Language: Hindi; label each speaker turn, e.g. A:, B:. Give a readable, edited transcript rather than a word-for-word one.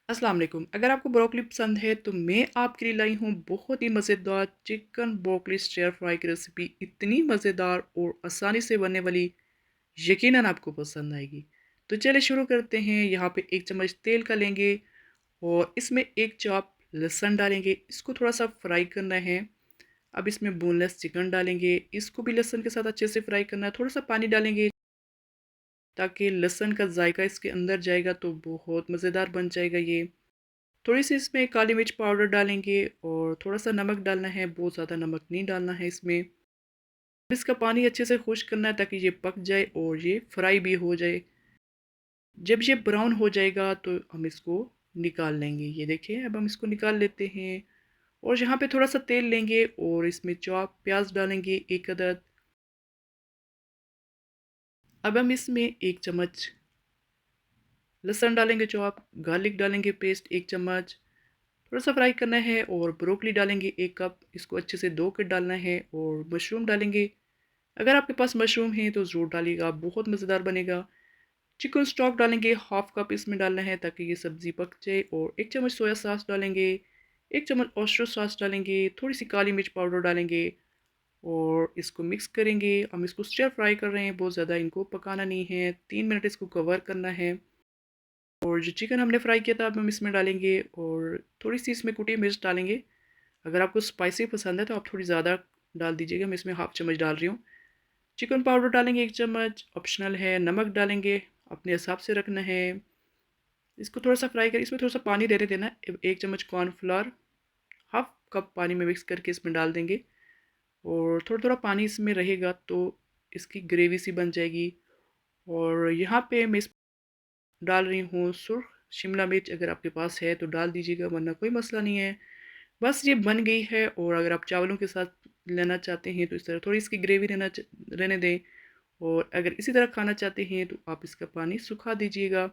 A: अस्सलाम वालेकुम। अगर आपको ब्रोकली पसंद है तो मैं आपके लिए लाई हूँ बहुत ही मज़ेदार चिकन ब्रोकली स्टर फ्राई की रेसिपी। इतनी मज़ेदार और आसानी से बनने वाली, यकीनन आपको पसंद आएगी। तो चलिए शुरू करते हैं। यहाँ पे 1 चम्मच तेल का लेंगे और इसमें 1 चॉप लहसुन डालेंगे। इसको थोड़ा-सा फ्राई करना है। अब इसमें बोनलेस चिकन डालेंगे। इसको भी लहसुन के साथ अच्छे से फ्राई करना है। थोड़ा-सा पानी डालेंगे ताकि लहसुन का जायका इसके अंदर जाएगा तो बहुत मज़ेदार बन जाएगा ये। थोड़ी-सी इसमें काली मिर्च पाउडर डालेंगे और थोड़ा-सा नमक डालना है, बहुत ज़्यादा नमक नहीं डालना है इसमें। इसका पानी अच्छे से खुश्क करना है ताकि ये पक जाए और ये फ्राई भी हो जाए। जब ये ब्राउन हो जाएगा तो हम इसको निकाल लेंगे। ये देखिए अब हम इसको निकाल लेते हैं और यहाँ पे थोड़ा-सा तेल लेंगे और इसमें चॉप प्याज़ डालेंगे 1 अदद। अब हम इसमें 1 चम्मच लहसुन डालेंगे चॉप, गार्लिक डालेंगे पेस्ट 1 चम्मच। थोड़ा-सा फ्राई करना है और ब्रोकली डालेंगे 1 कप, इसको अच्छे से धो के डालना है और मशरूम डालेंगे। अगर आपके पास मशरूम है तो ज़रूर डालिएगा, बहुत मज़ेदार बनेगा। चिकन स्टॉक डालेंगे हाफ़ कप इसमें डालना है ताकि ये सब्ज़ी पक जाए और 1 चम्मच सोया सॉस डालेंगे, 1 चम्मच ऑयस्टर सॉस डालेंगे, थोड़ी-सी काली मिर्च पाउडर डालेंगे और इसको मिक्स करेंगे। हम इसको स्टिर फ्राई कर रहे हैं, बहुत ज़्यादा इनको पकाना नहीं है, 3 मिनट इसको कवर करना है। और जो चिकन हमने फ्राई किया था अब हम इसमें डालेंगे और थोड़ी-सी इसमें कुटी मिर्च डालेंगे। अगर आपको स्पाइसी पसंद है तो आप थोड़ी ज़्यादा डाल दीजिएगा, मैं इसमें हाफ़ चम्मच डाल रही हूँ। चिकन पाउडर डालेंगे 1 चम्मच, ऑप्शनल है। नमक डालेंगे, अपने हिसाब से रखना है। इसको थोड़ा-सा फ्राई करें, इसमें थोड़ा-सा पानी रहने देना है। 1 चम्मच कॉर्नफ्लोर, हाफ़ कप पानी में मिक्स करके इसमें डाल देंगे और थोड़ा-थोड़ा पानी इसमें रहेगा तो इसकी ग्रेवी सी बन जाएगी। और यहाँ पे मैं इस डाल रही हूँ सुर्ख शिमला मिर्च, अगर आपके पास है तो डाल दीजिएगा वरना कोई मसला नहीं है। बस ये बन गई है और अगर आप चावलों के साथ लेना चाहते हैं तो इस तरह थोड़ी इसकी ग्रेवी रहने दें और अगर इसी तरह खाना चाहते हैं तो आप इसका पानी सुखा दीजिएगा।